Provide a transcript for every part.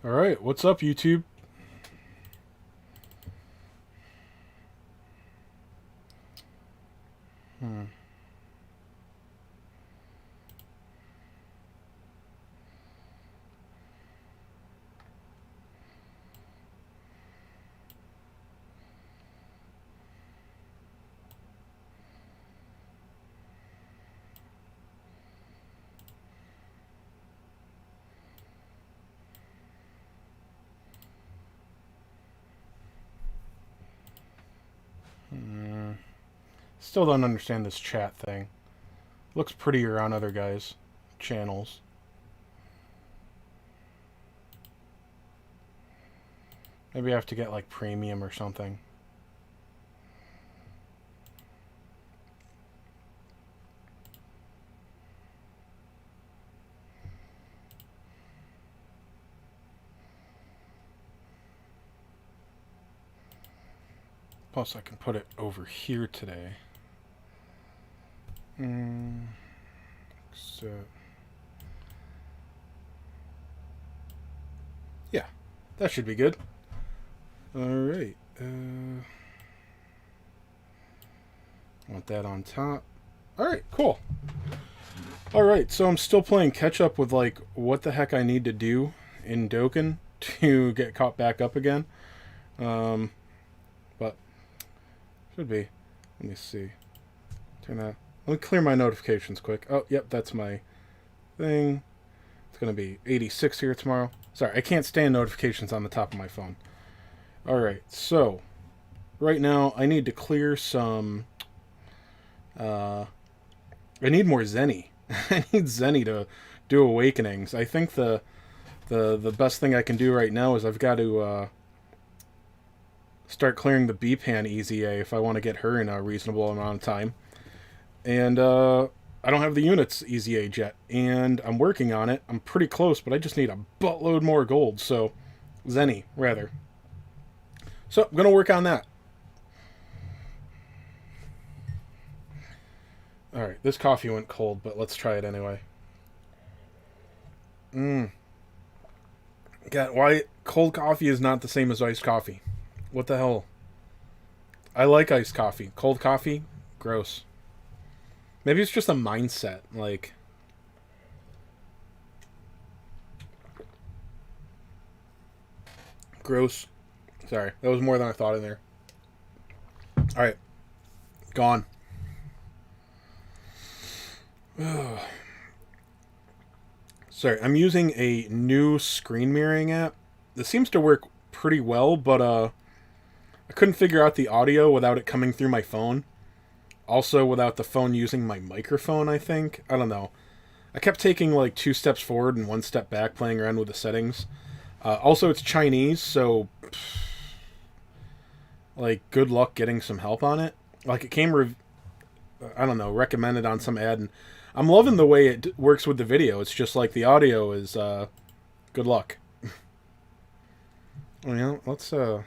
Alright, what's up, YouTube? Hmm. Hmm. Still don't understand this chat thing. Looks prettier on other guys' channels. Maybe I have to get like premium or something. Plus, I can put it over here today. So, yeah, that should be good. Alright. Want that on top. Alright, cool. Alright, so I'm still playing catch up with like what the heck I need to do in Dokkan to get caught back up again. But should be. Let me see. Turn that. Let me clear my notifications quick. Oh, yep, that's my thing. It's gonna be 86 here tomorrow. Sorry, I can't stand notifications on the top of my phone. Alright, so right now I need to clear some I need more Zenny. I need Zenny to do awakenings. I think the best thing I can do right now is I've got to start clearing the B-Pan Easy A if I want to get her in a reasonable amount of time. And I don't have the units Easy Age yet, and I'm working on it. I'm pretty close, but I just need a buttload more gold. So, Zenny, rather. So, I'm going to work on that. Alright, this coffee went cold, but let's try it anyway. God, why cold coffee is not the same as iced coffee? What the hell? I like iced coffee. Cold coffee? Gross. Maybe it's just a mindset. Like, gross. Sorry, that was more than I thought in there. Alright, gone. Sorry, I'm using a new screen mirroring app. This seems to work pretty well, but I couldn't figure out the audio without it coming through my phone. Also, without the phone using my microphone, I think. I don't know. I kept taking like 2 steps forward and 1 step back, playing around with the settings. Also, it's Chinese, so like, good luck getting some help on it. Like, it came, I don't know, recommended on some ad, and I'm loving the way it works with the video. It's just like the audio is, good luck. Well, let's, there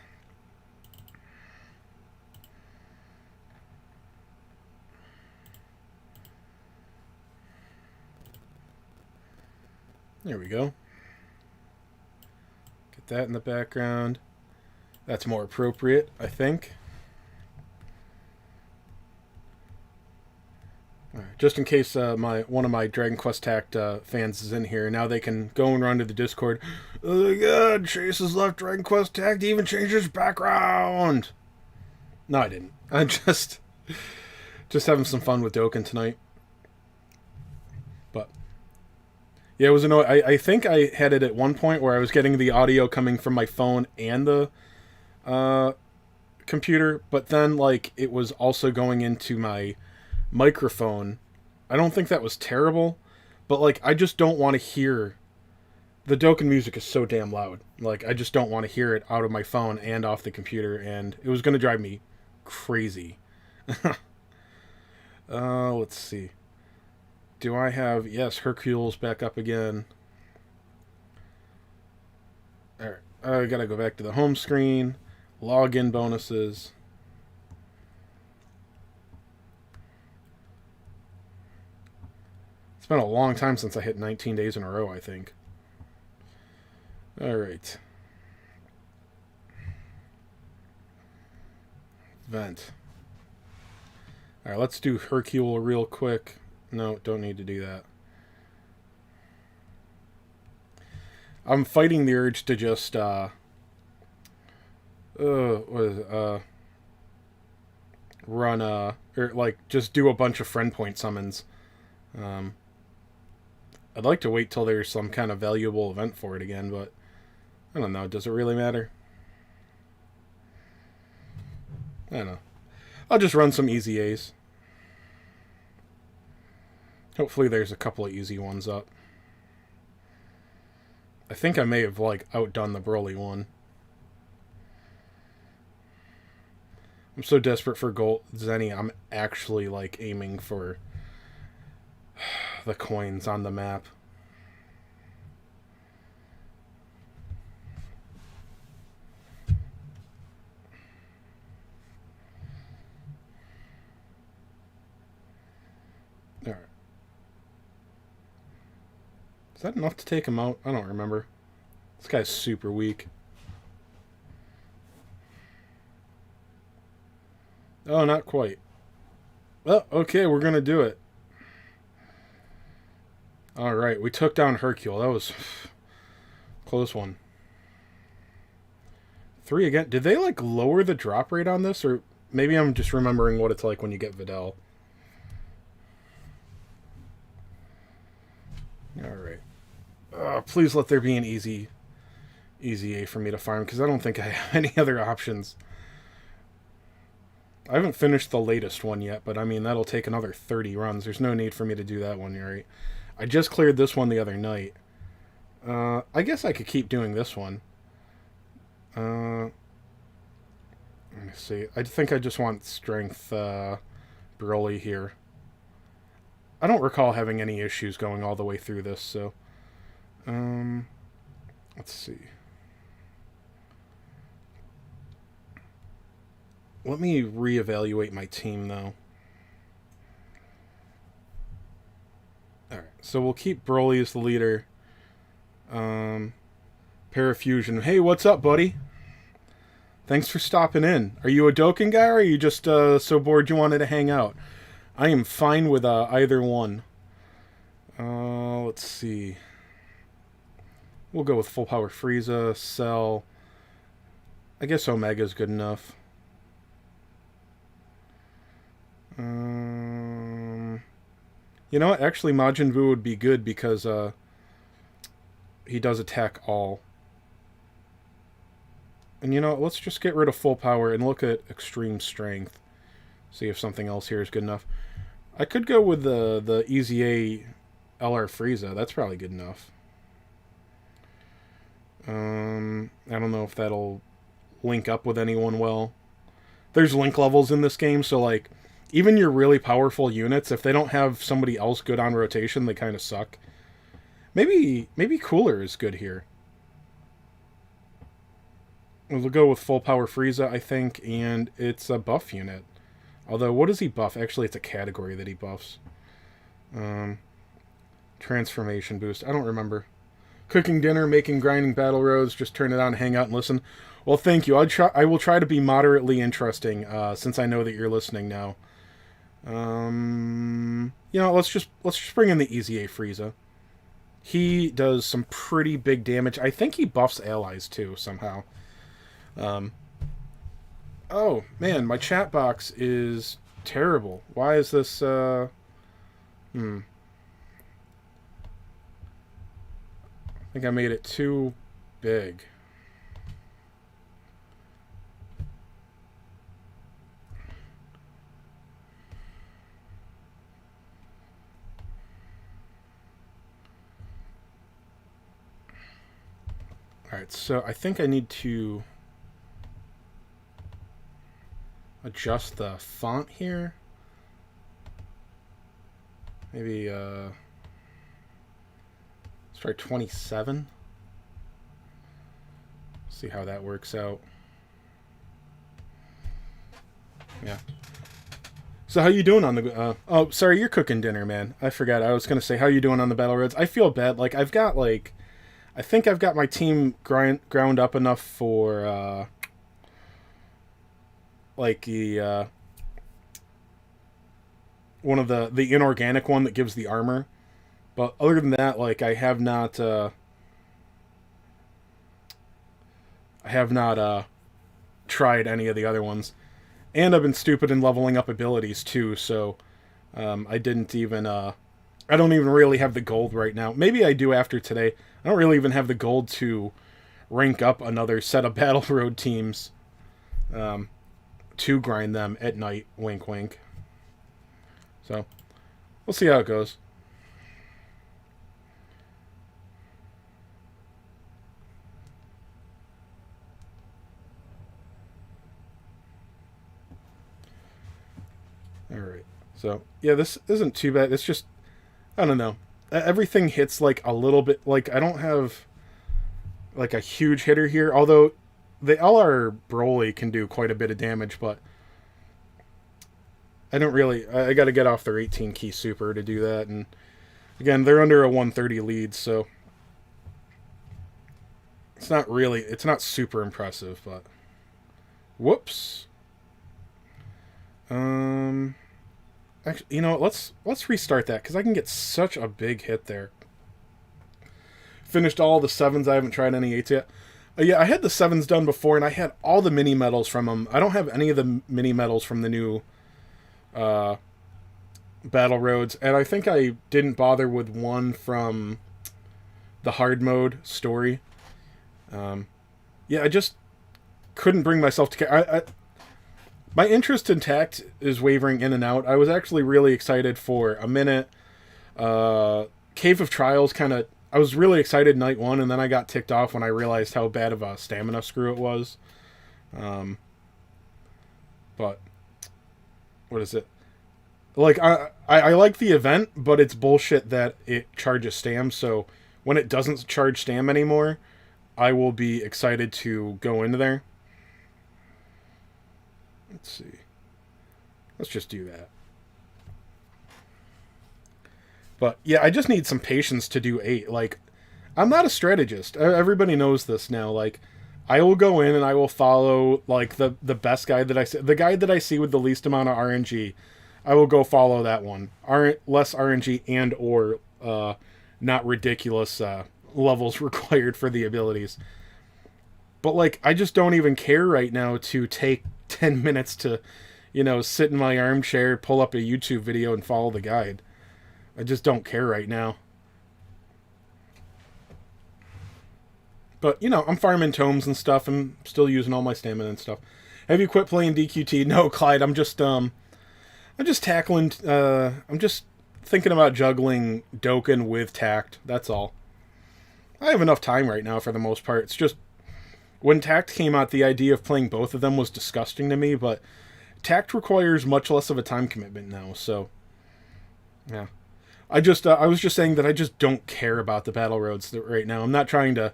we go. Get that in the background. That's more appropriate, I think. Alright, just in case one of my Dragon Quest Tact fans is in here, now they can go and run to the Discord. Oh my god, Chase has left Dragon Quest Tact to even change his background! No, I didn't. I'm just having some fun with Dokkan tonight. But yeah, it was annoying. I think I had it at one point where I was getting the audio coming from my phone and the computer, but then like it was also going into my microphone. I don't think that was terrible, but like I just don't want to hear the Dokkan music is so damn loud. Like I just don't want to hear it out of my phone and off the computer, and it was going to drive me crazy. Let's see. Do I have, yes, Hercules back up again. Alright, I gotta go back to the home screen. Login bonuses. It's been a long time since I hit 19 days in a row, I think. Alright. Vent. Alright, let's do Hercule real quick. No, don't need to do that. I'm fighting the urge to just, what is it, run, or, like, just do a bunch of friend point summons. I'd like to wait till there's some kind of valuable event for it again, but I don't know. Does it really matter? I don't know. I'll just run some easy A's. Hopefully there's a couple of easy ones up. I think I may have, like, outdone the Broly one. I'm so desperate for gold Zenny, I'm actually, like, aiming for the coins on the map. Alright. Is that enough to take him out? I don't remember. This guy's super weak. Oh, not quite. Well, okay, we're gonna do it. Alright, we took down Hercule. That was close one. 3 again. Did they, like, lower the drop rate on this? Or maybe I'm just remembering what it's like when you get Videl. Alright. Please let there be an easy A for me to farm, because I don't think I have any other options. I haven't finished the latest one yet, but I mean, that'll take another 30 runs. There's no need for me to do that one, right? I just cleared this one the other night. I guess I could keep doing this one. Let me see. I think I just want strength Broly here. I don't recall having any issues going all the way through this, so... let's see. Let me reevaluate my team, though. Alright, so we'll keep Broly as the leader. Parafusion. Hey, what's up, buddy? Thanks for stopping in. Are you a Dokkan guy, or are you just so bored you wanted to hang out? I am fine with either one. Let's see. We'll go with Full Power Frieza, Cell. I guess Omega's good enough. You know what? Actually, Majin Buu would be good because he does attack all. And you know what? Let's just get rid of Full Power and look at Extreme Strength. See if something else here is good enough. I could go with the Easy A LR Frieza. That's probably good enough. I don't know if that'll link up with anyone well. There's link levels in this game, so like even your really powerful units, if they don't have somebody else good on rotation, they kind of suck. Maybe Cooler is good here. We'll go with Full Power Frieza, I think, and it's a buff unit. Although, what does he buff? Actually, it's a category that he buffs. Transformation boost. I don't remember. Cooking dinner, making grinding battle roads, just turn it on, hang out, and listen. Well, thank you. I will try to be moderately interesting, since I know that you're listening now. You know, let's just bring in the Easy A Frieza. He does some pretty big damage. I think he buffs allies too somehow. Oh man, my chat box is terrible. Why is this? I think I made it too big. Alright, so I think I need to adjust the font here. Maybe, let's try 27. See how that works out. Yeah. So how you doing on the, oh, sorry, you're cooking dinner, man. I forgot. I was going to say, how you doing on the battle roads? I feel bad. Like, I've got, like, I think I've got my team ground up enough for like the one of the inorganic one that gives the armor. But other than that, like I have not tried any of the other ones, and I've been stupid in leveling up abilities too. So I didn't even I don't even really have the gold right now. Maybe I do after today. I don't really even have the gold to rank up another set of Battle Road teams to grind them at night. Wink, wink. So we'll see how it goes. All right. So yeah, this isn't too bad. It's just I don't know. Everything hits like a little bit. Like I don't have like a huge hitter here, although the LR Broly can do quite a bit of damage, but I don't really. I got to get off their 18 key super to do that, and again, they're under a 130 lead, so it's not really. It's not super impressive, but whoops. Actually, you know what? Let's restart that because I can get such a big hit there. Finished all the sevens. I haven't tried any eights yet. Yeah, I had the sevens done before, and I had all the mini medals from them. I don't have any of the mini medals from the new battle roads, and I think I didn't bother with one from the hard mode story. Yeah, I just couldn't bring myself to. My interest in Tact is wavering in and out. I was actually really excited for a minute. Cave of Trials kind of. I was really excited night one, and then I got ticked off when I realized how bad of a stamina screw it was. But what is it? Like I like the event, but it's bullshit that it charges stam. So when it doesn't charge stam anymore, I will be excited to go into there. Let's see. Let's just do that. But yeah, I just need some patience to do 8. Like, I'm not a strategist. Everybody knows this now. Like, I will go in and I will follow like the best guide that I see, the guide that I see with the least amount of RNG. I will go follow that one. Less RNG and or not ridiculous levels required for the abilities. But like, I just don't even care right now to take 10 minutes to, sit in my armchair, pull up a YouTube video, and follow the guide. I just don't care right now. But, I'm farming tomes and stuff. I'm still using all my stamina and stuff. Have you quit playing DQT? No, Clyde, I'm just tackling, I'm just thinking about juggling Dokkan with Tact. That's all. I have enough time right now for the most part. It's just, when Tact came out, the idea of playing both of them was disgusting to me, but Tact requires much less of a time commitment now, so yeah. I was just saying that I just don't care about the battle roads right now. I'm not trying to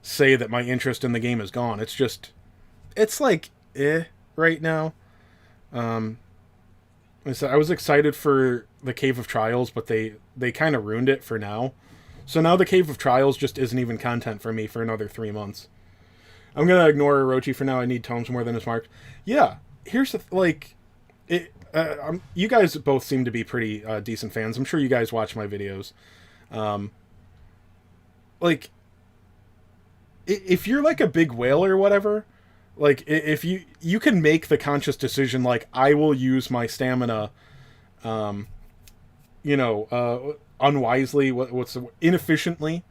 say that my interest in the game is gone. It's just, it's like, right now. I was excited for the Cave of Trials, but they kind of ruined it for now. So now the Cave of Trials just isn't even content for me for another 3 months. I'm gonna ignore Orochi for now. I need tomes more than is marked. Yeah, here's you guys both seem to be pretty decent fans. I'm sure you guys watch my videos. If you're like a big whale or whatever, like if you can make the conscious decision, like I will use my stamina, unwisely, inefficiently,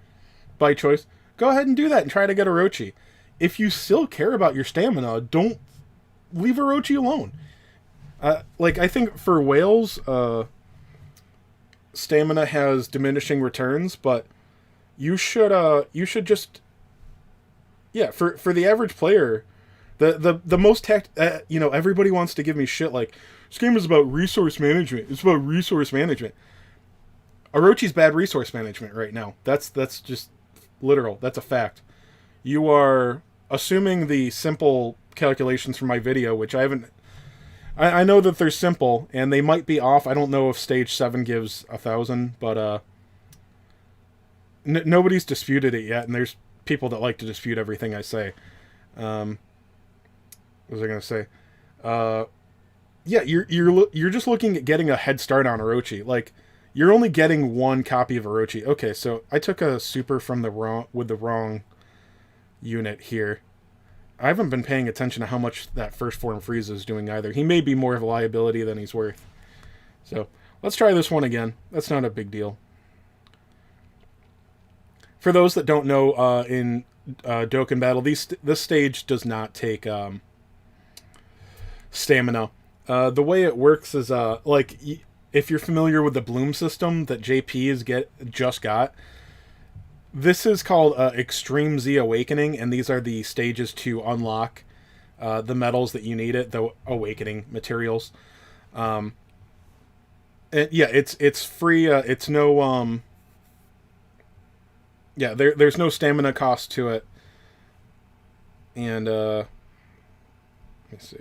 by choice. Go ahead and do that and try to get Orochi. If you still care about your stamina, don't leave Orochi alone. I think for whales, stamina has diminishing returns, but you should just, yeah, for the average player, the most everybody wants to give me shit like, this game is about resource management. It's about resource management. Orochi's bad resource management right now. That's just literal. That's a fact. You are assuming the simple calculations from my video, which I haven't. I know that they're simple, and they might be off. I don't know if stage 7 gives 1,000, but nobody's disputed it yet, and there's people that like to dispute everything I say. Um, what was I gonna say? Uh, yeah, you're just looking at getting a head start on Orochi. Like, you're only getting one copy of Orochi. Okay, so I took a super from the wrong unit here. I haven't been paying attention to how much that first form Frieza is doing either. He may be more of a liability than he's worth. So let's try this one again. That's not a big deal. For those that don't know, in Dokkan Battle, this stage does not take stamina. The way it works is like if you're familiar with the bloom system that JP just got, this is called Extreme Z Awakening, and these are the stages to unlock the metals that you need the awakening materials. And yeah, it's free. It's no yeah, there's no stamina cost to it. And let me see.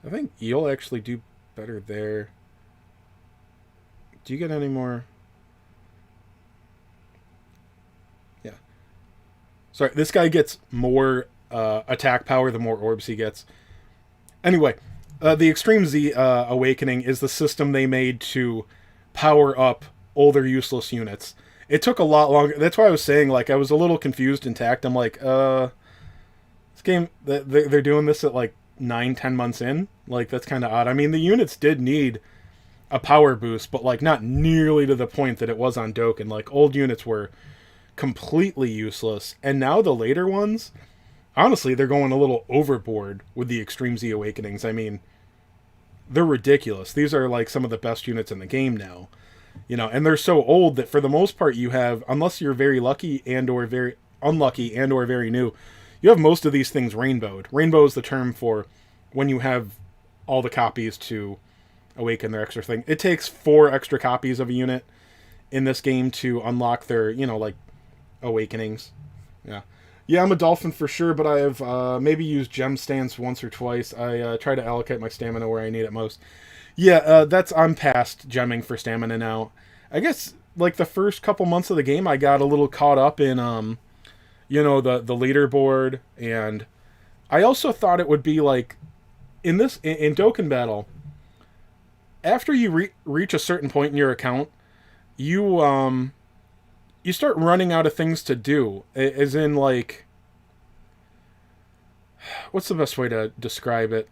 I think you'll actually do better there. Do you get any more? Yeah. Sorry, this guy gets more attack power the more orbs he gets. Anyway, the Extreme Z Awakening is the system they made to power up older useless units. It took a lot longer. That's why I was saying, like, I was a little confused in tact. I'm like, this game, they're doing this at like 9-10 months in. Like, that's kind of odd. I mean, the units did need a power boost, but like not nearly to the point that it was on Dokkan. Like, old units were completely useless, and now the later ones, honestly, they're going a little overboard with the Extreme Z Awakenings. I mean, they're ridiculous. These are like some of the best units in the game now. You know, and they're so old that for the most part you have, unless you're very lucky and or very unlucky and or very new, you have most of these things rainbowed. Rainbow is the term for when you have all the copies to awaken their extra thing. It takes 4 extra copies of a unit in this game to unlock their, you know, like, awakenings. Yeah. Yeah, I'm a dolphin for sure, but I have maybe used gem stance once or twice. I try to allocate my stamina where I need it most. Yeah, I'm past gemming for stamina now. I guess, like, the first couple months of the game, I got a little caught up in, you know, the leaderboard, and I also thought it would be, like, in Dokkan Battle, after you reach a certain point in your account, you start running out of things to do. As in, like, what's the best way to describe it?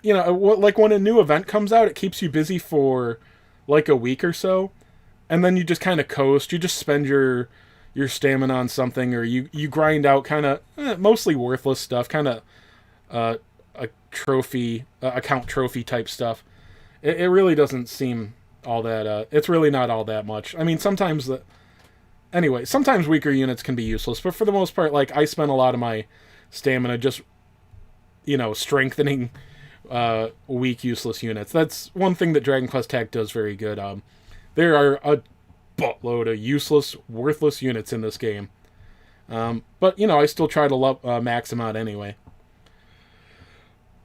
You know, like when a new event comes out, it keeps you busy for like a week or so, and then you just kind of coast. You just spend your stamina on something, or you grind out kind of mostly worthless stuff, kind of a trophy account trophy type stuff. It really doesn't seem all that. It's really not all that much. I mean, sometimes sometimes weaker units can be useless, but for the most part, like, I spent a lot of my stamina just, you know, strengthening weak, useless units. That's one thing that Dragon Quest Tag does very good. There are a buttload of useless, worthless units in this game. But, you know, I still try to max them out anyway.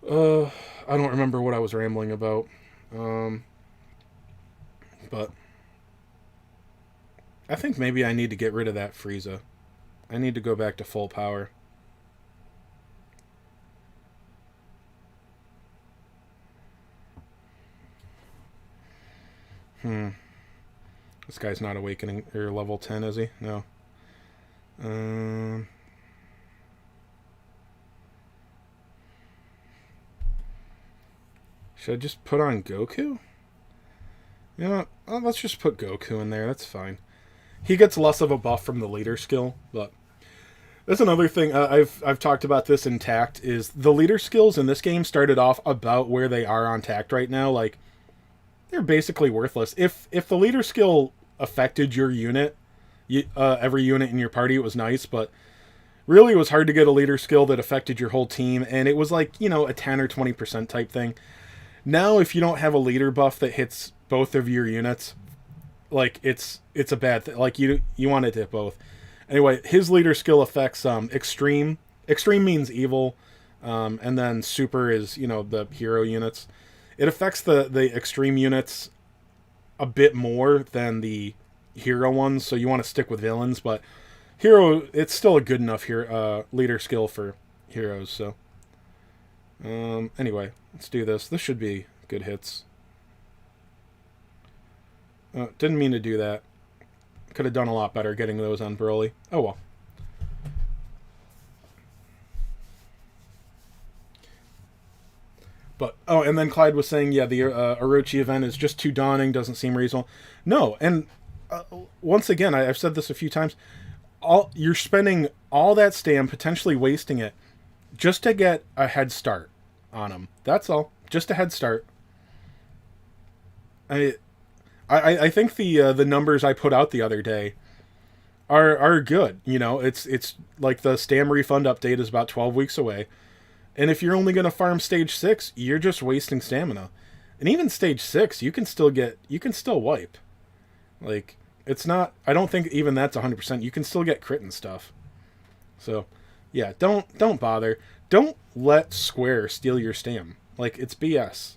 I don't remember what I was rambling about. But I think maybe I need to get rid of that Frieza. I need to go back to full power. This guy's not awakening or level 10, is he? No. Should I just put on Goku? You know what? Let's just put Goku in there. That's fine. He gets less of a buff from the leader skill, but that's another thing. I've talked about this in Tact, is the leader skills in this game started off about where they are on Tact right now. Like, they're basically worthless. If the leader skill affected your unit, every unit in your party, it was nice, but really it was hard to get a leader skill that affected your whole team, and it was like, you know, a 10 or 20% type thing. Now, if you don't have a leader buff that hits both of your units, like, it's a bad thing. Like, you want it to hit both. Anyway, his leader skill affects extreme. Extreme means evil, and then super is, you know, the hero units. It affects the extreme units a bit more than the hero ones, so you want to stick with villains. But hero, it's still a good enough here leader skill for heroes. So anyway, let's do this. This should be good hits. Didn't mean to do that. Could have done a lot better getting those on Broly. Oh well. But and then Clyde was saying, yeah, the Orochi event is just too daunting, doesn't seem reasonable. No, and once again, I've said this a few times. You're spending all that stam, potentially wasting it, just to get a head start on them. That's all, just a head start. I think the numbers I put out the other day are good. You know, it's like the stam refund update is about 12 weeks away. And if you're only going to farm stage 6, you're just wasting stamina. And even stage 6, you can still wipe. Like, it's not, I don't think even that's 100%. You can still get crit and stuff. So, yeah, don't bother. Don't let Square steal your stam. Like, it's BS.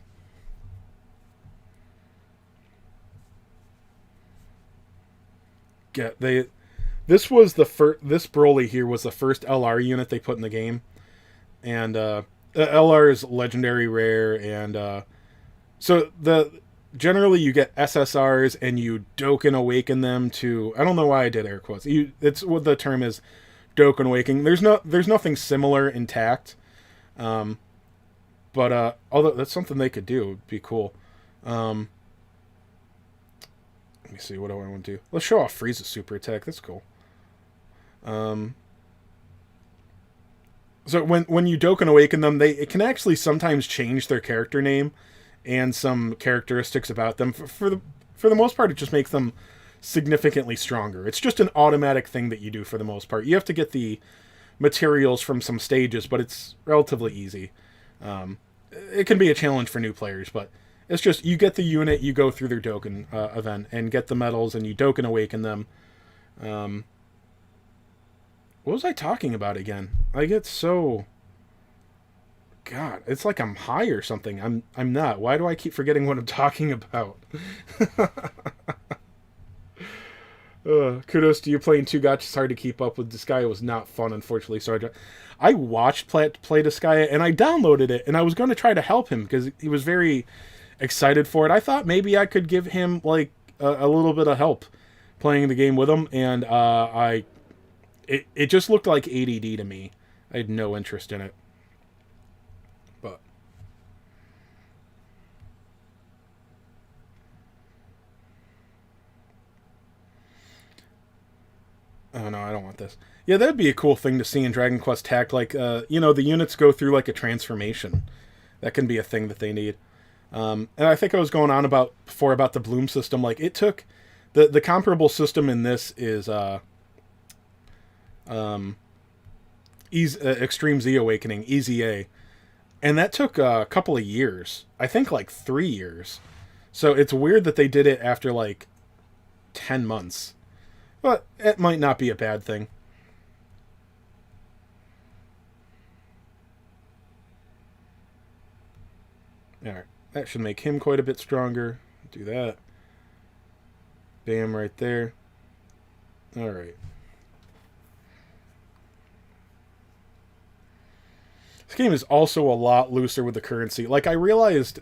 This Broly here was the first LR unit they put in the game. And LR is legendary rare, and so generally you get SSRs and you Dokkan awaken them to, I don't know why I did air quotes. It's what the term is, Dokkan awakening. There's nothing similar intact, but although that's something they could do, it'd be cool. Let me see, what do I want to do? Let's show off Frieza's super attack. That's cool. So when you Dokkan awaken them, it can actually sometimes change their character name and some characteristics about them. For the most part, it just makes them significantly stronger. It's just an automatic thing that you do for the most part. You have to get the materials from some stages, but it's relatively easy. It can be a challenge for new players, but it's just you get the unit, you go through their Dokkan event and get the medals, and you Dokkan awaken them. What was I talking about again? I get so... God, it's like I'm high or something. I'm not. Why do I keep forgetting what I'm talking about? Kudos to you playing 2 gotchas hard to keep up with. Disgaea was not fun, unfortunately. So I watched play Disgaea, and I downloaded it, and I was going to try to help him because he was very excited for it. I thought maybe I could give him like a little bit of help playing the game with him, and It just looked like ADD to me. I had no interest in it. But oh no, I don't want this. Yeah, that'd be a cool thing to see in Dragon Quest Tact. Like, the units go through like a transformation. That can be a thing that they need. And I think I was going on before about the bloom system. Like, it took the comparable system in this is Extreme Z Awakening, EZA, and that took a couple of years. I think like 3 years. So it's weird that they did it after like 10 months. But it might not be a bad thing. Alright, that should make him quite a bit stronger. Do that. Bam, right there. Alright. This game is also a lot looser with the currency. Like, I realized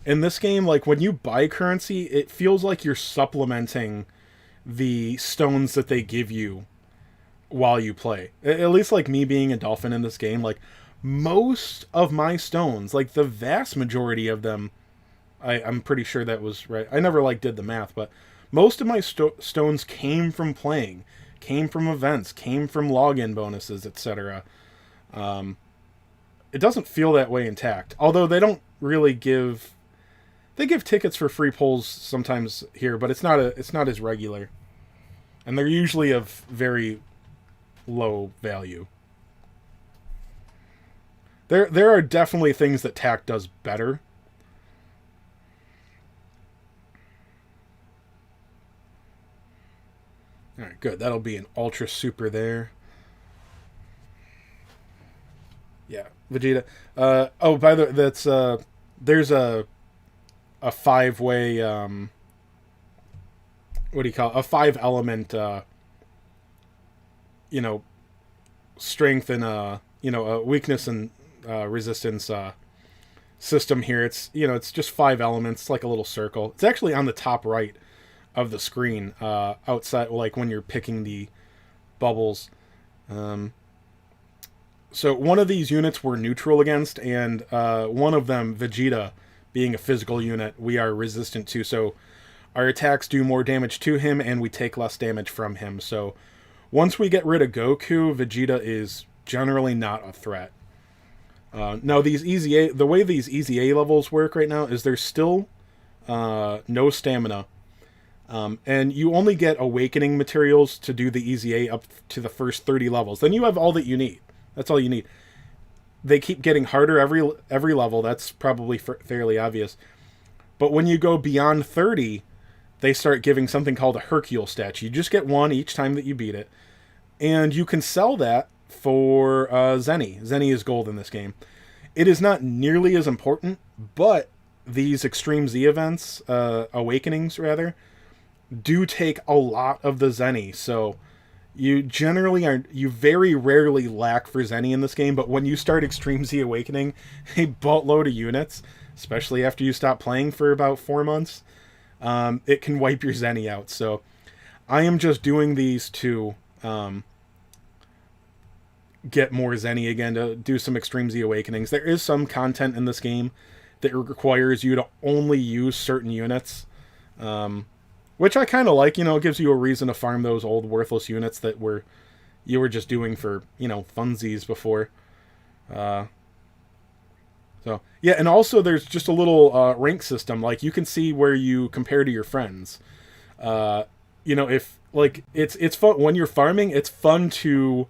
in this game, like, when you buy currency, it feels like you're supplementing the stones that they give you while you play. At least, like, me being a dolphin in this game, like, most of my stones, like, the vast majority of them, I'm pretty sure that was right. I never, like, did the math, but most of my stones came from playing, came from events, came from login bonuses, etc. It doesn't feel that way intact. Although they don't really give... They give tickets for free pulls sometimes here, but it's not as regular. And they're usually of very low value. There are definitely things that Tact does better. Alright, good. That'll be an Ultra Super there. Yeah, Vegeta. Oh, by the way, that's there's a 5-way what do you call it? A 5 element, you know, strength and a weakness and resistance system here. It's it's just 5 elements. It's like a little circle. It's actually on the top right of the screen, outside, like when you're picking the bubbles. So one of these units we're neutral against, and one of them, Vegeta, being a physical unit, we are resistant to. So our attacks do more damage to him, and we take less damage from him. So once we get rid of Goku, Vegeta is generally not a threat. Now the way these Easy A levels work right now is there's still no stamina. And you only get awakening materials to do the Easy A up to the first 30 levels. Then you have all that you need. That's all you need. They keep getting harder every level. That's probably fairly obvious. But when you go beyond 30, they start giving something called a Hercule statue. You just get one each time that you beat it. And you can sell that for Zenny. Zenny is gold in this game. It is not nearly as important, but these Extreme Z events, awakenings rather, do take a lot of the Zenny. So you very rarely lack for Zenny in this game, but when you start Extreme Z Awakening, a boatload of units, especially after you stop playing for about 4 months, it can wipe your Zenny out. So I am just doing these to get more Zenny again, to do some Extreme Z Awakenings. There is some content in this game that requires you to only use certain units, which I kind of like. It gives you a reason to farm those old worthless units that you were just doing for, funsies before. So, yeah, and also there's just a little rank system. Like, you can see where you compare to your friends. If, like, it's fun when you're farming, it's fun to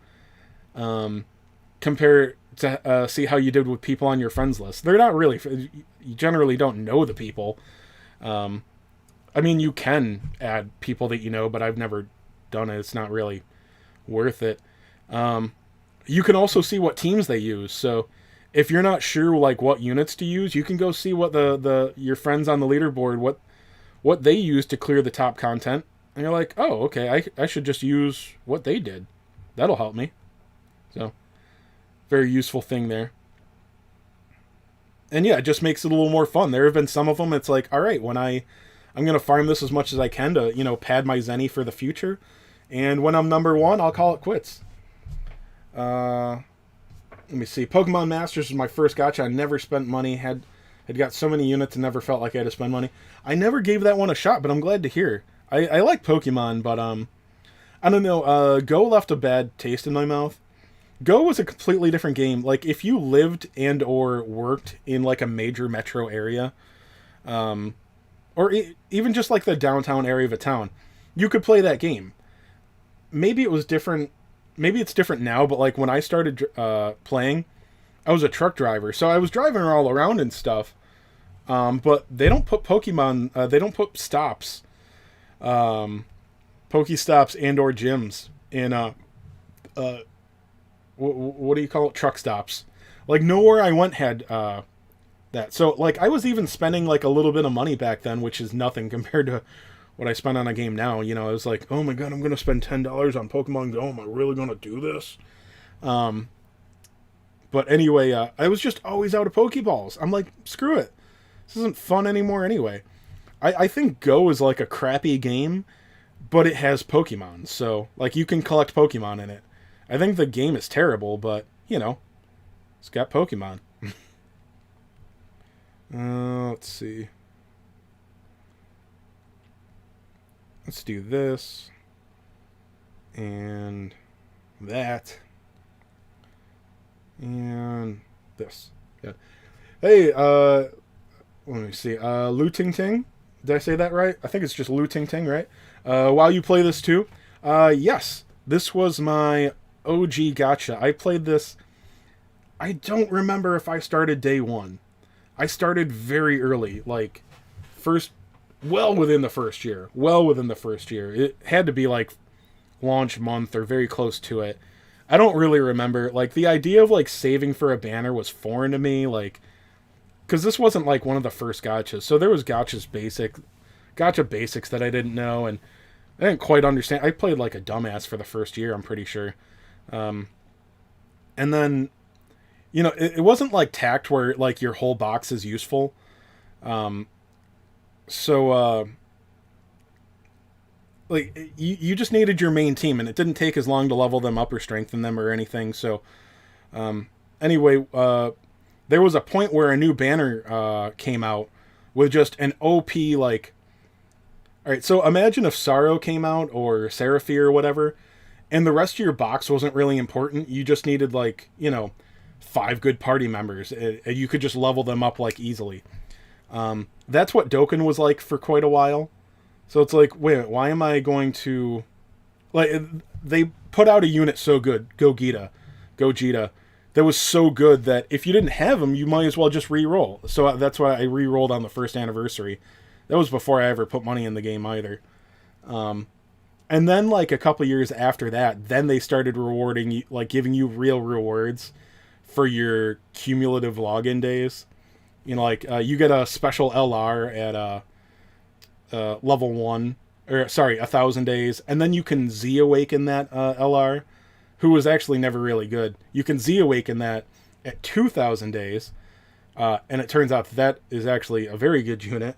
compare to see how you did with people on your friends list. They're not really, you generally don't know the people. I mean, you can add people that you know, but I've never done it. It's not really worth it. You can also see what teams they use. So if you're not sure like what units to use, you can go see what your friends on the leaderboard, what they use to clear the top content. And you're like, oh, okay, I should just use what they did. That'll help me. So, very useful thing there. And yeah, it just makes it a little more fun. There have been some of them, it's like, all right, when I'm going to farm this as much as I can to, pad my Zenny for the future. And when I'm number 1, I'll call it quits. Let me see. Pokemon Masters was my first gacha. I never spent money. Had got so many units and never felt like I had to spend money. I never gave that one a shot, but I'm glad to hear. I like Pokemon, but I don't know. Go left a bad taste in my mouth. Go was a completely different game. Like, if you lived and or worked in like a major metro area, or even just like the downtown area of a town, you could play that game. Maybe it was different. Maybe it's different now, but like when I started playing, I was a truck driver, so I was driving all around and stuff. But they don't put Pokemon. They don't put stops, Pokestops and or gyms in what do you call it? Truck stops. Like, nowhere I went had that. So like I was even spending like a little bit of money back then, which is nothing compared to what I spend on a game now. I was like, oh my god, I'm gonna spend $10 on Pokemon Go. Am I really gonna do this? But anyway, I was just always out of Pokeballs. I'm like, screw it. This isn't fun anymore anyway. I think Go is like a crappy game, but it has Pokemon. So, like, you can collect Pokemon in it. I think the game is terrible, but, it's got Pokemon. Let's see. Let's do this. And that. And this. Yeah. Hey, let me see. Lu Ting Ting? Did I say that right? I think it's just Lu Ting Ting, right? While you play this too. Yes. This was my OG gacha. I played this. I don't remember if I started day 1. I started very early, like well within the first year. It had to be like launch month or very close to it. I don't really remember. Like, the idea of like saving for a banner was foreign to me, like, because this wasn't like one of the first gachas. So there was gacha basics that I didn't know, and I didn't quite understand. I played like a dumbass for the first year, I'm pretty sure. Um, and then, it wasn't like tacked where like your whole box is useful. Um, so, like, you just needed your main team, and it didn't take as long to level them up or strengthen them or anything. So, um, anyway, there was a point where a new banner came out with just an OP, like, all right, so imagine if Sorrow came out or Seraphie or whatever, and the rest of your box wasn't really important. You just needed, like, 5 good party members. You could just level them up, like, easily. That's what Dokkan was like for quite a while. So it's like, wait, why am I going to... Like, they put out a unit so good, Gogeta, that was so good that if you didn't have them, you might as well just re-roll. So that's why I re-rolled on the first anniversary. That was before I ever put money in the game either. And then, like, a couple years after that, then they started rewarding you, like, giving you real rewards for your cumulative login days. Like, you get a special LR at level 1, or, sorry, 1,000 days, and then you can Z-Awaken that LR, who was actually never really good. You can Z-Awaken that at 2,000 days, and it turns out that is actually a very good unit,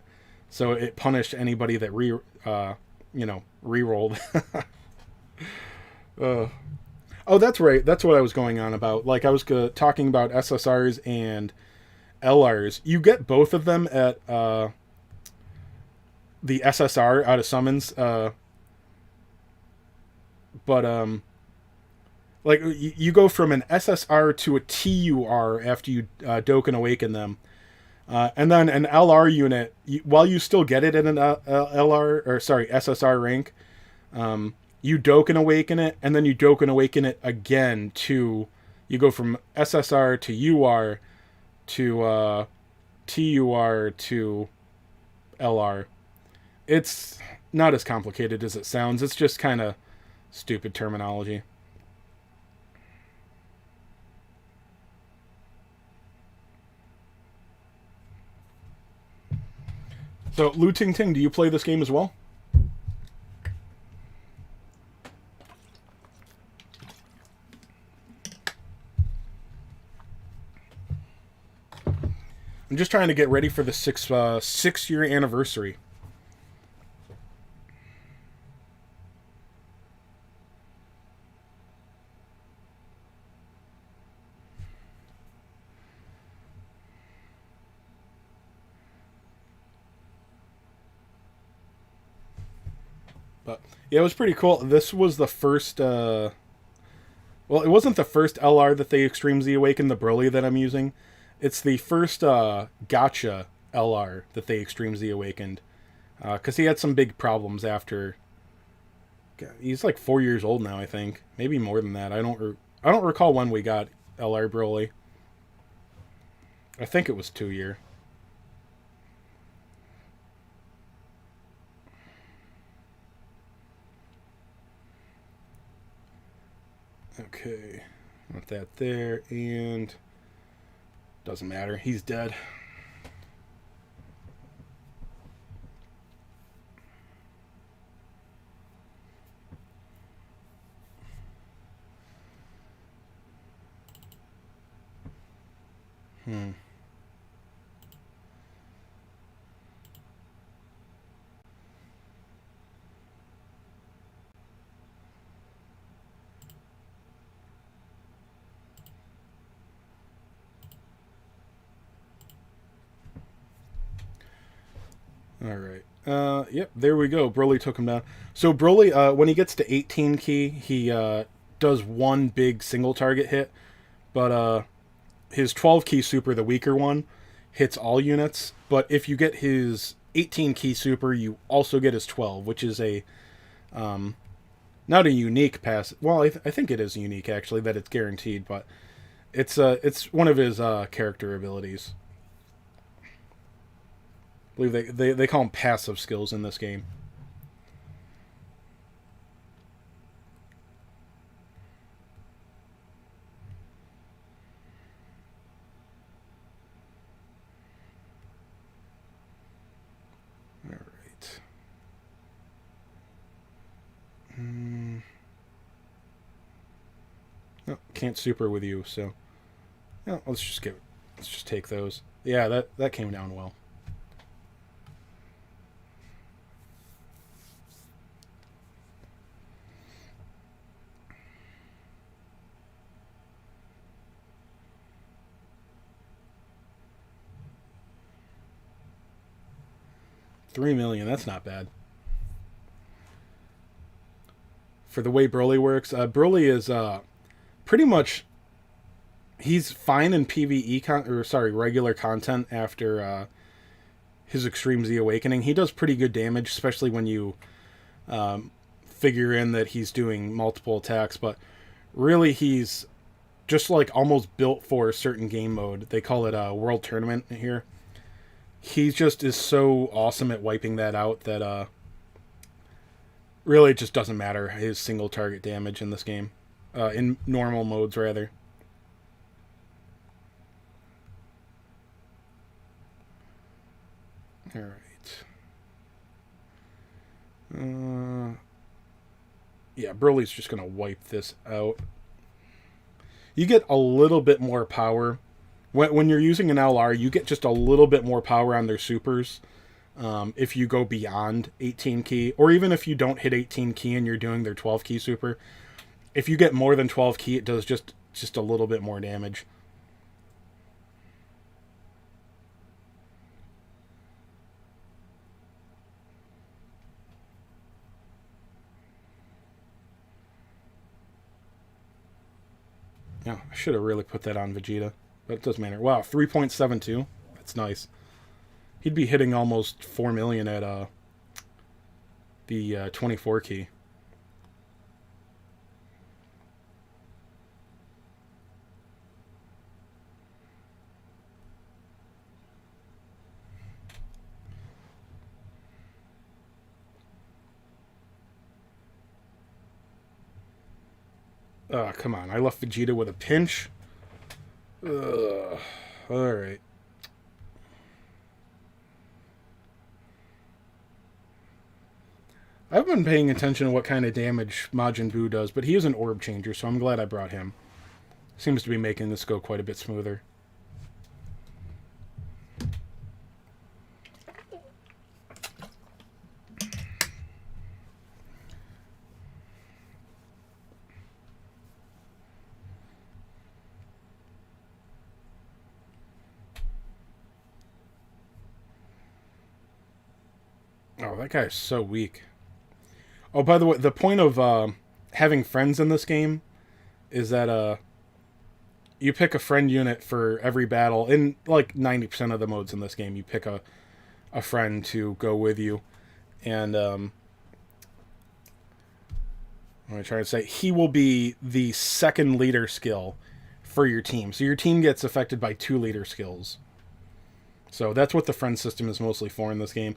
so it punished anybody that re-rolled. Oh, that's right. That's what I was going on about. Like, I was talking about SSRs and LRs. You get both of them at the SSR out of summons. But like, you go from an SSR to a TUR after you Dokkan Awaken them. And then an LR unit, while you still get it in an LR, or sorry, SSR rank, you Dokkan Awaken it, and then you Dokkan Awaken it again to, you go from SSR to UR to TUR to LR. It's not as complicated as it sounds. It's just kind of stupid terminology. So, Lu Ting Ting, do you play this game as well? I'm just trying to get ready for the 6-year anniversary. But yeah, it was pretty cool. This was the first. Well, it wasn't the first LR that they Extreme Z Awakened, the Broly that I'm using. It's the first Gotcha LR that they Extreme Z Awakened. Because he had some big problems after. He's like 4 years old now, I think. Maybe more than that. I don't recall when we got LR Broly. I think it was 2 year. Okay, want that there, and doesn't matter. He's dead. Hmm. All right. Yep, there we go. Broly took him down. So Broly, when he gets to 18 key, he does one big single target hit, but his 12 key super, the weaker one, hits all units. But if you get his 18 key super, you also get his 12, which is a not a unique pass. Well, I think it is unique actually that it's guaranteed, but it's one of his character abilities. I believe they call them passive skills in this game. All right. No, can't super with you, so yeah, let's just take those. Yeah, that came down well. 3 million. That's not bad for the way Broly works. Broly is pretty much he's fine in regular content after his Extreme Z Awakening. He does pretty good damage, especially when you um, figure in that he's doing multiple attacks. But really, he's just like almost built for a certain game mode. They call it a World Tournament here. He just is so awesome at wiping that out that really it just doesn't matter his single target damage in this game. In normal modes, rather. All right. Yeah, Broly's just gonna wipe this out. You get a little bit more power when you're using an LR. You get just a little bit more power on their supers if you go beyond 18 key, or even if you don't hit 18 key and you're doing their 12 key super. If you get more than 12 key, it does just a little bit more damage. Yeah, I should have really put that on Vegeta, but it doesn't matter. Wow, 3.72. That's nice. He'd be hitting almost 4 million at the 24 key. Oh, come on. I left Vegeta with a pinch. Ugh. Alright. I've been paying attention to what kind of damage Majin Buu does, but he is an orb changer, so I'm glad I brought him. Seems to be making this go quite a bit smoother. Oh, that guy is so weak. Oh, by the way, the point of having friends in this game is that you pick a friend unit for every battle. In like 90% of the modes in this game, you pick a friend to go with you. And what am I trying to say? He will be the second leader skill for your team. So your team gets affected by 2 leader skills. So that's what the friend system is mostly for in this game.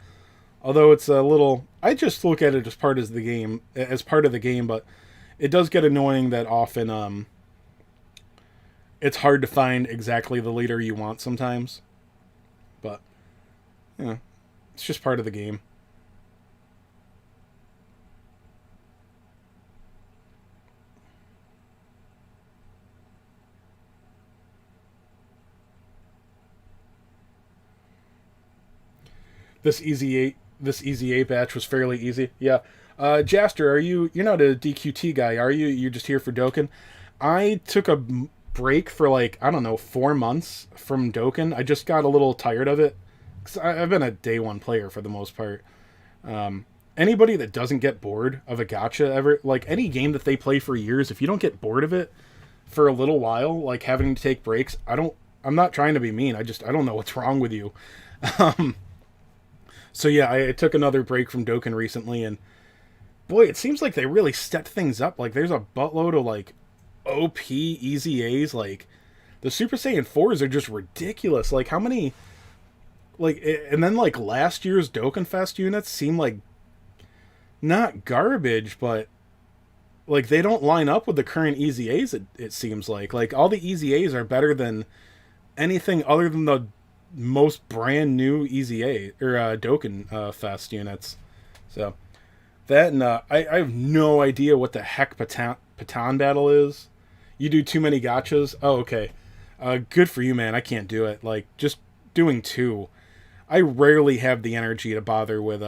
Although it's a little, I just look at it as part of the game, but it does get annoying that often it's hard to find exactly the leader you want sometimes. But you know, it's just part of the game. This easy 8 batch was fairly easy. Yeah. Jaster, you're not a DQT guy, are you? You're just here for Dokkan? I took a break for like, I don't know, 4 months from Dokkan. I just got a little tired of it. Cause I've been a day one player for the most part. Anybody that doesn't get bored of a gacha ever, like any game that they play for years, if you don't get bored of it for a little while, like having to take breaks, I'm not trying to be mean. I don't know what's wrong with you. Um, So yeah, I took another break from Dokkan recently, and boy, it seems like they really stepped things up. Like there's a buttload of like OP easy A's. Like the Super Saiyan 4s are just ridiculous. Like how many and then like last year's Dokkan Fest units seem like not garbage, but like they don't line up with the current easy A's. It seems like all the easy A's are better than anything other than the most brand new Easy A or Dokkan Fest units. So that and I have no idea what the heck Patan battle is. You do too many gotchas? Oh, okay. Good for you, man. I can't do it. Like, just doing two. I rarely have the energy to bother with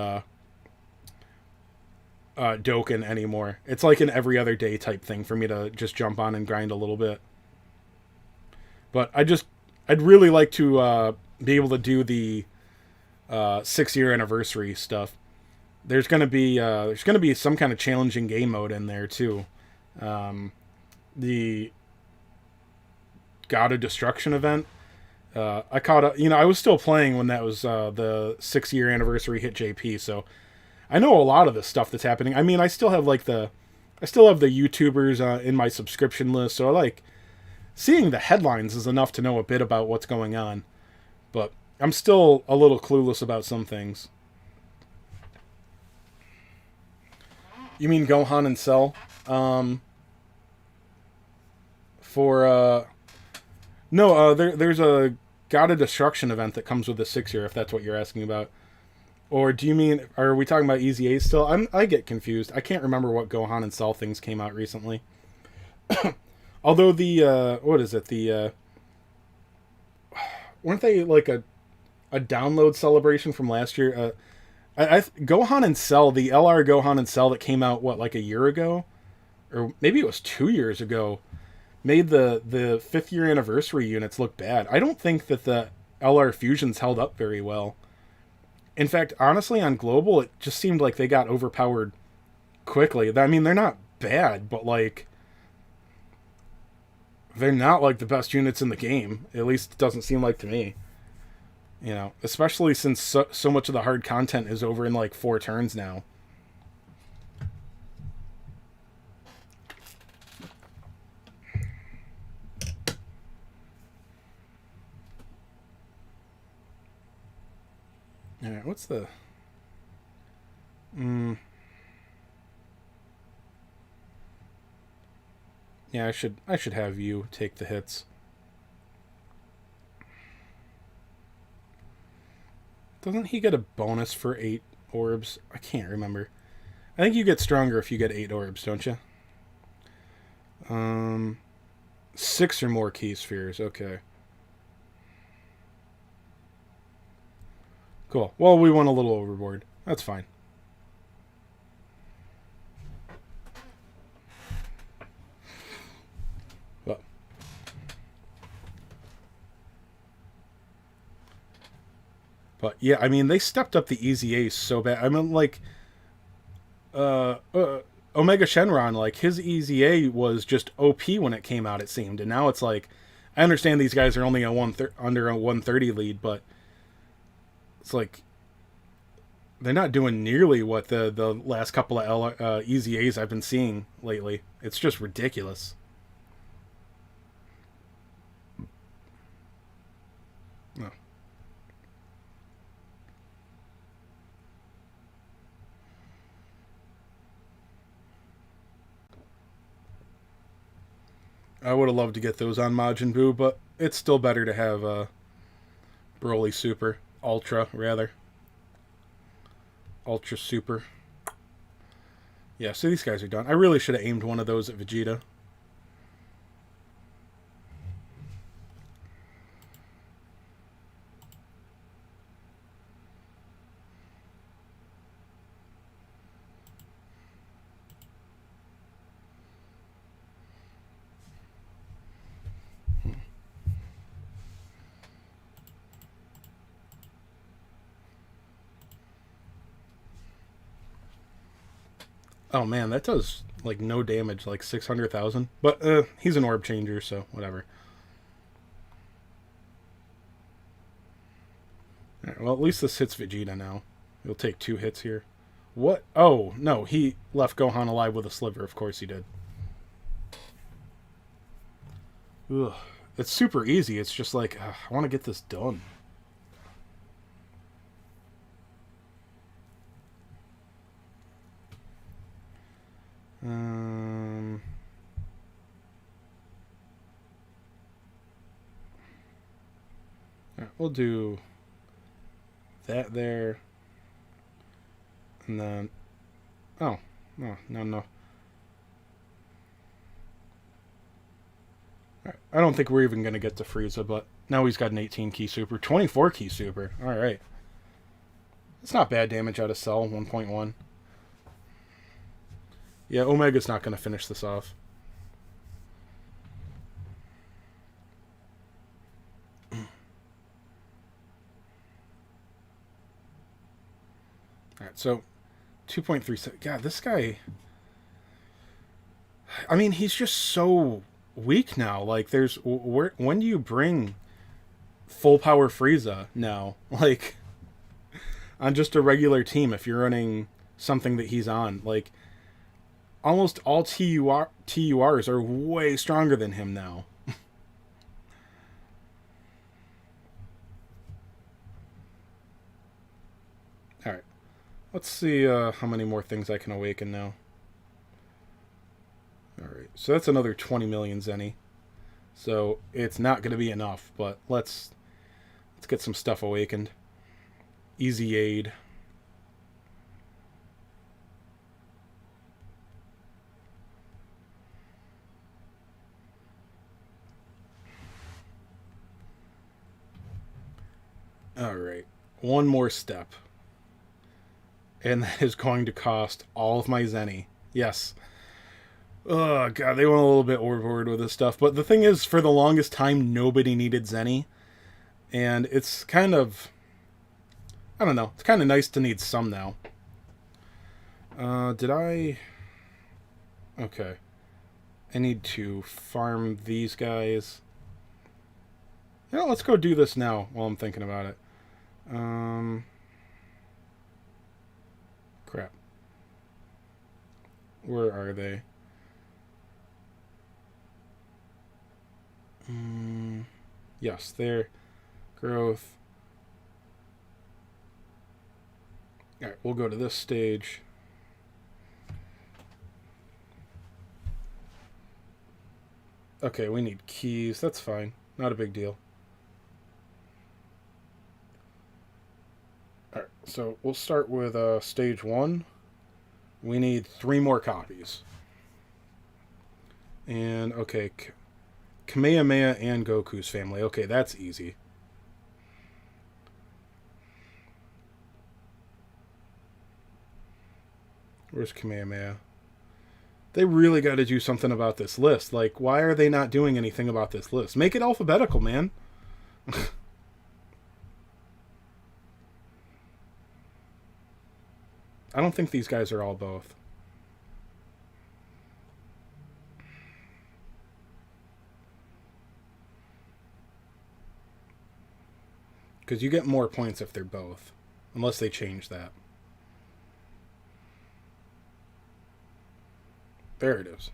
Dokkan anymore. It's like an every other day type thing for me to just jump on and grind a little bit. But I'd really like to be able to do the 6-year anniversary stuff. There's gonna be some kind of challenging game mode in there too. The God of Destruction event. I caught up. I was still playing when that was the 6-year anniversary hit JP. So I know a lot of the stuff that's happening. I mean, I still have the YouTubers in my subscription list. So like seeing the headlines is enough to know a bit about what's going on. But I'm still a little clueless about some things. You mean Gohan and Cell? For no, there's a God of Destruction event that comes with the 6-year, if that's what you're asking about. Or do you mean, are we talking about Easy A still? I get confused. I can't remember what Gohan and Cell things came out recently. Although what is it? Weren't they like a download celebration from last year? Gohan and Cell, the LR Gohan and Cell that came out, what, like a year ago? Or maybe it was 2 years ago, made the 5th-year anniversary units look bad. I don't think that the LR Fusions held up very well. In fact, honestly, on Global, it just seemed like they got overpowered quickly. I mean, they're not bad, but, like, they're not, like, the best units in the game. At least it doesn't seem like to me. Especially since so much of the hard content is over in, like, 4 turns now. Alright, what's the... Yeah, I should have you take the hits. Doesn't he get a bonus for 8 orbs? I can't remember. I think you get stronger if you get 8 orbs, don't you? 6 or more key spheres, okay. Cool. Well, we went a little overboard. That's fine. But yeah, I mean, they stepped up the Easy Ace so bad. I mean, like, Omega Shenron, like, his Easy A was just OP when it came out, it seemed. And now it's like, I understand these guys are only under a 130 lead, but it's like, they're not doing nearly what the last couple of Easy A's I've been seeing lately. It's just ridiculous. No. I would have loved to get those on Majin Buu, but it's still better to have Broly Super. Ultra, rather. Ultra Super. Yeah, so these guys are done. I really should have aimed one of those at Vegeta. Oh man, that does like no damage, like 600,000. But he's an orb changer, so whatever. Right, well, at least this hits Vegeta now. He'll take 2 hits here. What? Oh, no, he left Gohan alive with a sliver. Of course he did. Ugh. It's super easy. It's just like, I want to get this done. Right, we'll do that there. And then... Oh. No. I don't think we're even going to get to Frieza, but now he's got an 18 key super. 24 key super. Alright. It's not bad damage out of Cell, 1.1. Yeah, Omega's not going to finish this off. Alright, so 2.37. God, this guy... I mean, he's just so weak now. Like, there's... when do you bring full power Frieza now? Like, on just a regular team, if you're running something that he's on. Like, almost all TURs are way stronger than him now. Alright. Let's see how many more things I can awaken now. Alright, so that's another 20 million Zenny. So it's not going to be enough, but let's get some stuff awakened. Easy aid. Alright, one more step. And that is going to cost all of my Zenny. Yes. Oh, God, they went a little bit overboard with this stuff. But the thing is, for the longest time, nobody needed Zenny. And it's kind of... I don't know. It's kind of nice to need some now. Did I... Okay. I need to farm these guys. You know, let's go do this now while I'm thinking about it. Crap. Where are they? Yes, there. Growth. Alright, we'll go to this stage. Okay, we need keys. That's fine. Not a big deal. Alright, so we'll start with stage 1. We need 3 more copies. And, okay, Kamehameha and Goku's family. Okay, that's easy. Where's Kamehameha? They really got to do something about this list. Like, why are they not doing anything about this list? Make it alphabetical, man. I don't think these guys are all both. Because you get more points if they're both. Unless they change that. There it is.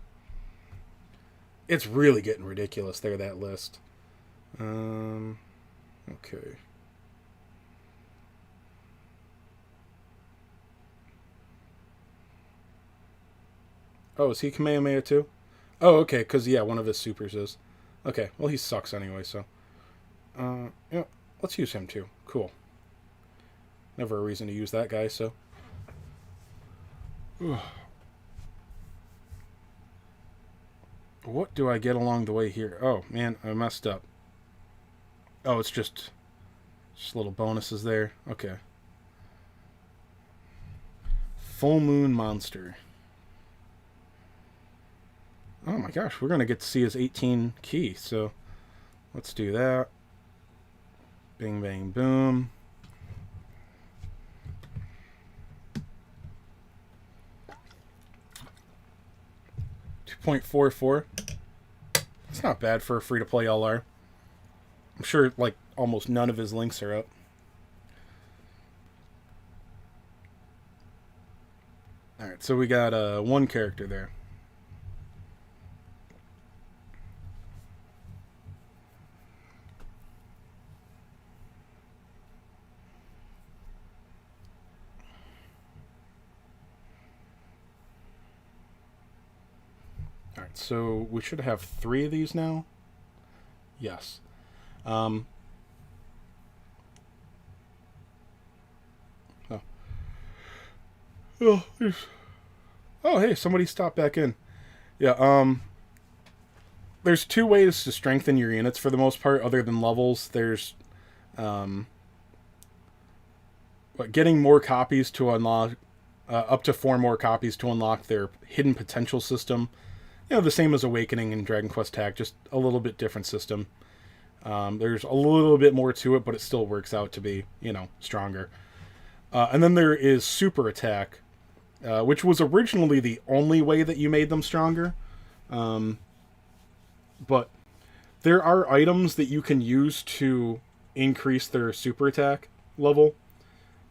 It's really getting ridiculous there, that list. Okay. Oh, is he Kamehameha too? Oh, okay, because, yeah, one of his supers is. Okay, well, he sucks anyway, so. Yeah, let's use him too. Cool. Never a reason to use that guy, so. What do I get along the way here? Oh, man, I messed up. Oh, it's just little bonuses there. Okay. Full Moon Monster. Oh my gosh, we're going to get to see his 18 key, so let's do that. Bing, bang, boom. .44. It's not bad for a free-to-play LR. I'm sure, like, almost none of his links are up. Alright, so we got one character there. Alright, so we should have 3 of these now. Yes. Oh. Oh, hey, somebody stopped back in. Yeah, there's two ways to strengthen your units for the most part, other than levels. There's um, getting more copies to unlock, up to 4 more copies to unlock their hidden potential system. You know, the same as Awakening and Dragon Quest Tag, just a little bit different system. There's a little bit more to it, but it still works out to be, stronger. And then there is Super Attack, which was originally the only way that you made them stronger. But there are items that you can use to increase their Super Attack level.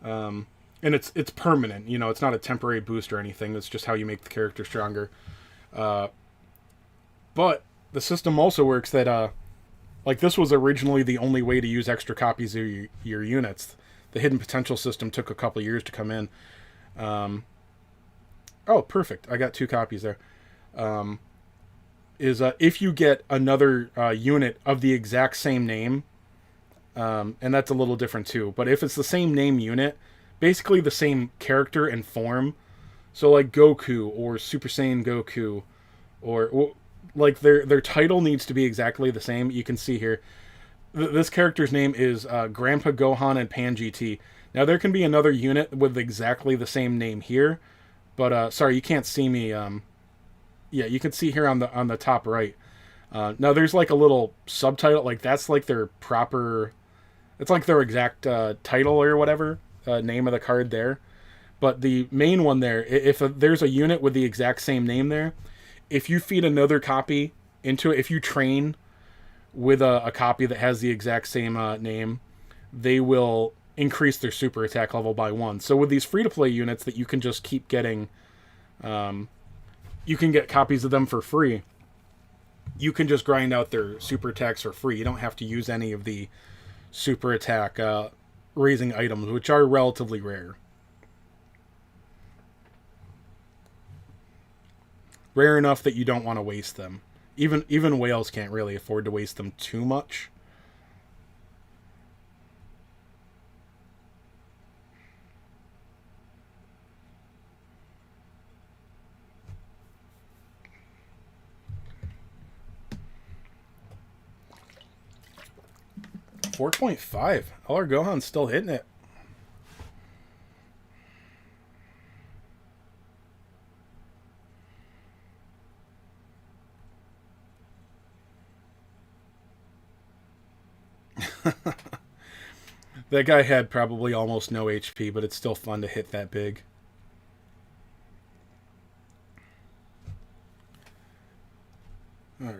And it's permanent. It's not a temporary boost or anything. That's just how you make the character stronger. But the system also works that, like, this was originally the only way to use extra copies of your units. The hidden potential system took a couple years to come in. Oh, perfect. I got 2 copies there. If you get another unit of the exact same name, and that's a little different too, but if it's the same name unit, basically the same character and form, so like Goku or Super Saiyan Goku, or like their title needs to be exactly the same. You can see here, this character's name is Grandpa Gohan and Pan GT. Now there can be another unit with exactly the same name here, but sorry, you can't see me. Yeah, you can see here on the top right. Now there's like a little subtitle, like that's like their proper, it's like their exact title or whatever, name of the card there. But the main one there, if there's a unit with the exact same name there, if you feed another copy into it, if you train with a copy that has the exact same name, they will increase their super attack level by 1. So with these free-to-play units that you can just keep getting, you can get copies of them for free. You can just grind out their super attacks for free. You don't have to use any of the super attack raising items, which are relatively rare. Rare enough that you don't want to waste them. Even whales can't really afford to waste them too much. $4.5. LR Gohan's still hitting it. That guy had probably almost no HP, but it's still fun to hit that big. Alright.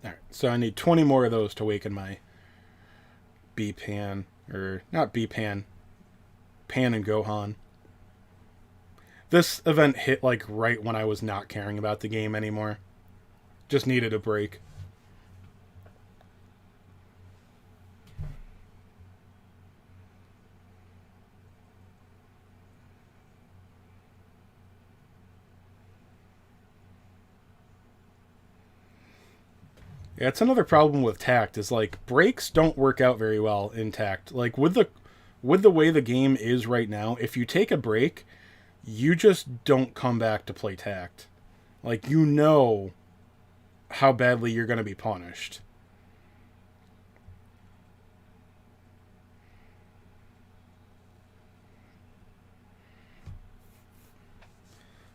Alright, so I need 20 more of those to awaken my B-Pan. Or, not B-Pan. Pan and Gohan. This event hit like right when I was not caring about the game anymore. Just needed a break. Yeah, it's another problem with Tact, is like breaks don't work out very well in Tact. Like with the way the game is right now, if you take a break, you just don't come back to play Tact. Like, you know how badly you're going to be punished.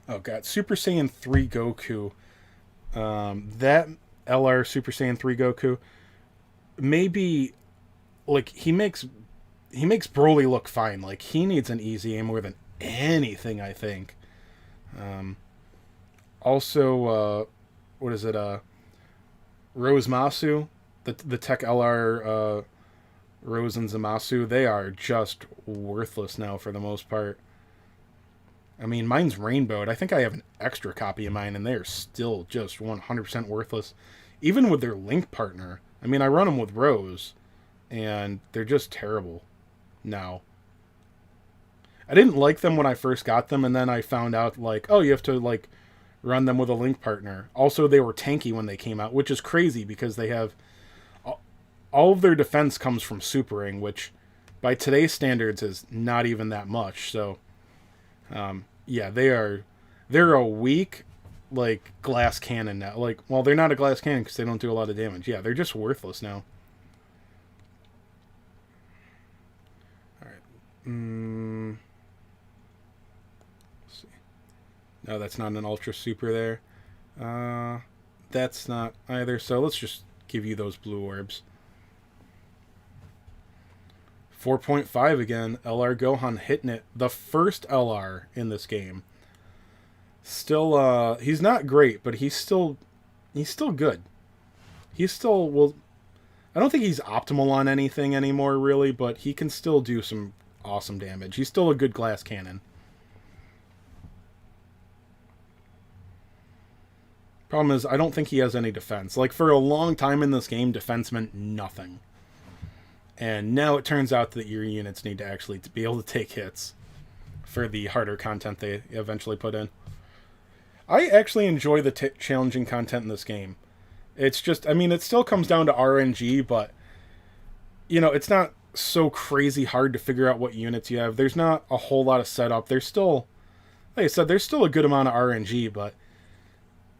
Oh god, Super Saiyan 3 Goku. That LR Super Saiyan 3 Goku, maybe, like, he makes Broly look fine. Like, he needs an easy aim more than anything, I think. Also, what is it? Rose Masu, the Tech LR Rose and Zamasu, they are just worthless now for the most part. I mean, mine's rainbowed. I think I have an extra copy of mine, and they are still just 100% worthless. Even with their link partner. I mean, I run them with Rose, and they're just terrible now. I didn't like them when I first got them, and then I found out, like, oh, you have to, like, run them with a link partner. Also, they were tanky when they came out, which is crazy, because they have all of their defense comes from supering, which by today's standards is not even that much. So, yeah, they're a weak like glass cannon now. Like, well, they're not a glass cannon because they don't do a lot of damage. Yeah, they're just worthless now. All right. Let's see. No, that's not an ultra super there. That's not either. So let's just give you those blue orbs. 4.5 again. LR Gohan hitting it. The first LR in this game. Still, he's not great, but he's still good. He's still, well, I don't think he's optimal on anything anymore, really, but he can still do some awesome damage. He's still a good glass cannon. Problem is, I don't think he has any defense. Like, for a long time in this game, defense meant nothing. And now it turns out that your units need to actually be able to take hits for the harder content they eventually put in. I actually enjoy the challenging content in this game. It's just, I mean, it still comes down to RNG, but, you know, it's not so crazy hard to figure out what units you have. There's not a whole lot of setup. There's still, like I said, there's still a good amount of RNG, but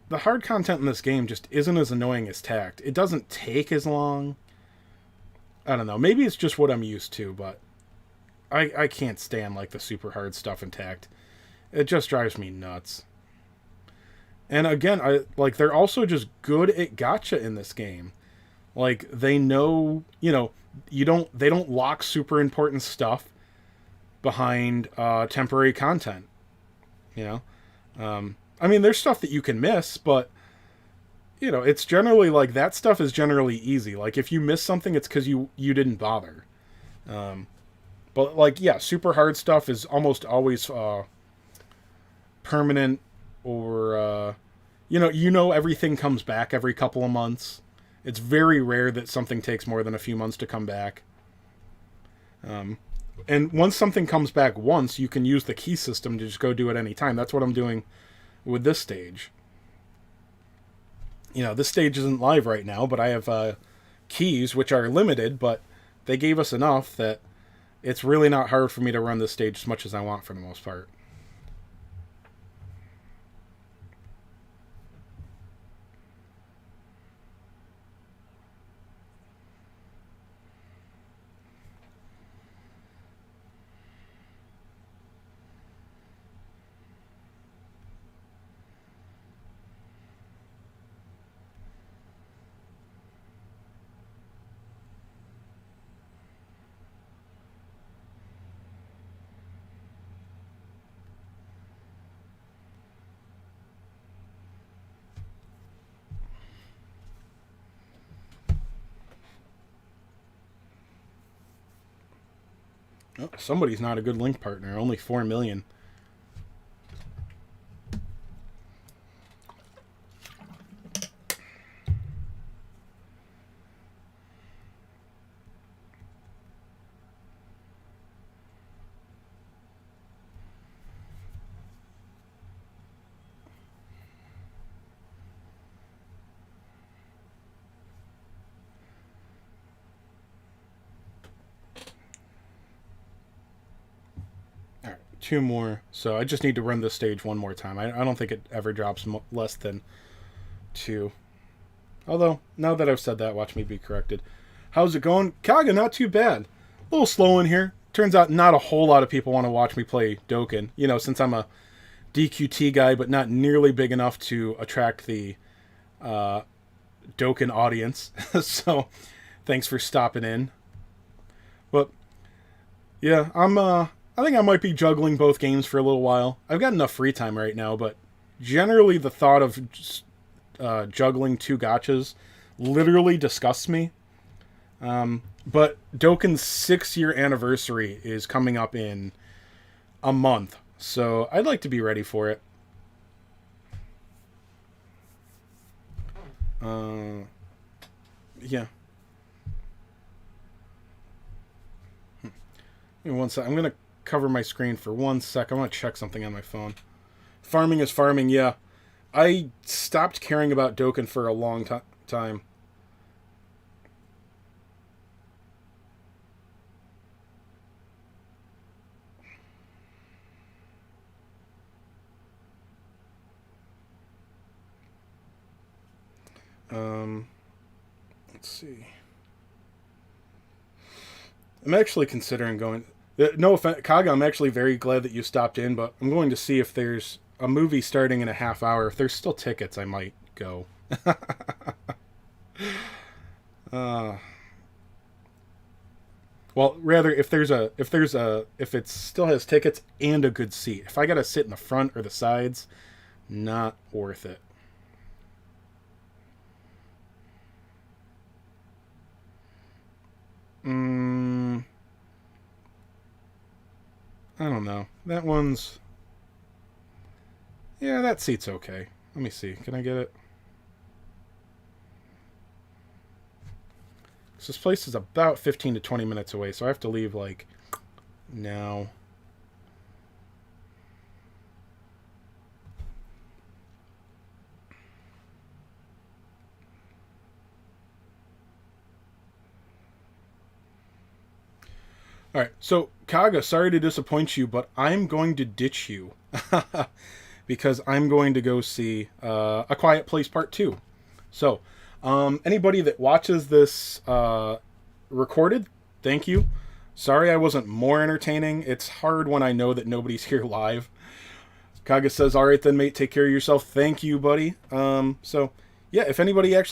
the hard content in this game just isn't as annoying as Tact. It doesn't take as long. I don't know. Maybe it's just what I'm used to, but I can't stand, like, the super hard stuff in Tact. It just drives me nuts. And again, they're also just good at gotcha in this game. Like, they know, you know, they don't lock super important stuff behind temporary content. You know? I mean, there's stuff that you can miss, but, you know, it's generally, like, that stuff is generally easy. Like, if you miss something, it's because you didn't bother. But, like, yeah, super hard stuff is almost always permanent, or, you know everything comes back every couple of months. It's very rare that something takes more than a few months to come back. And once something comes back once, you can use the key system to just go do it any time. That's what I'm doing with this stage. You know, this stage isn't live right now, but I have keys, which are limited, but they gave us enough that it's really not hard for me to run this stage as much as I want for the most part. Oh, somebody's not a good link partner. Only 4 million. Two more. So I just need to run this stage one more time. I don't think it ever drops less than 2. Although, now that I've said that, watch me be corrected. How's it going? Kaga, not too bad. A little slow in here. Turns out not a whole lot of people want to watch me play Dokkan. You know, since I'm a DQT guy, but not nearly big enough to attract the Dokkan audience. So, thanks for stopping in. But, yeah, I think I might be juggling both games for a little while. I've got enough free time right now, but generally the thought of just, juggling 2 gachas literally disgusts me. But Dokkan's 6-year anniversary is coming up in a month, so I'd like to be ready for it. Yeah. One sec. I'm going to cover my screen for 1 sec. I want to check something on my phone. Farming is farming, yeah. I stopped caring about Dokkan for a long time. Let's see. I'm actually considering going. No offense, Kaga. I'm actually very glad that you stopped in, but I'm going to see if there's a movie starting in a half hour. If there's still tickets, I might go. uh, well, rather, if it still has tickets and a good seat. If I gotta sit in the front or the sides, not worth it. Mm, I don't know. That one's. Yeah, that seat's okay. Let me see. Can I get it? So this place is about 15 to 20 minutes away, so I have to leave, like, now. All right, so Kaga, sorry to disappoint you, but I'm going to ditch you because I'm going to go see A Quiet Place Part 2. So, anybody that watches this recorded, thank you. Sorry I wasn't more entertaining. It's hard when I know that nobody's here live. Kaga says, all right then, mate, take care of yourself. Thank you, buddy. So, yeah, if anybody actually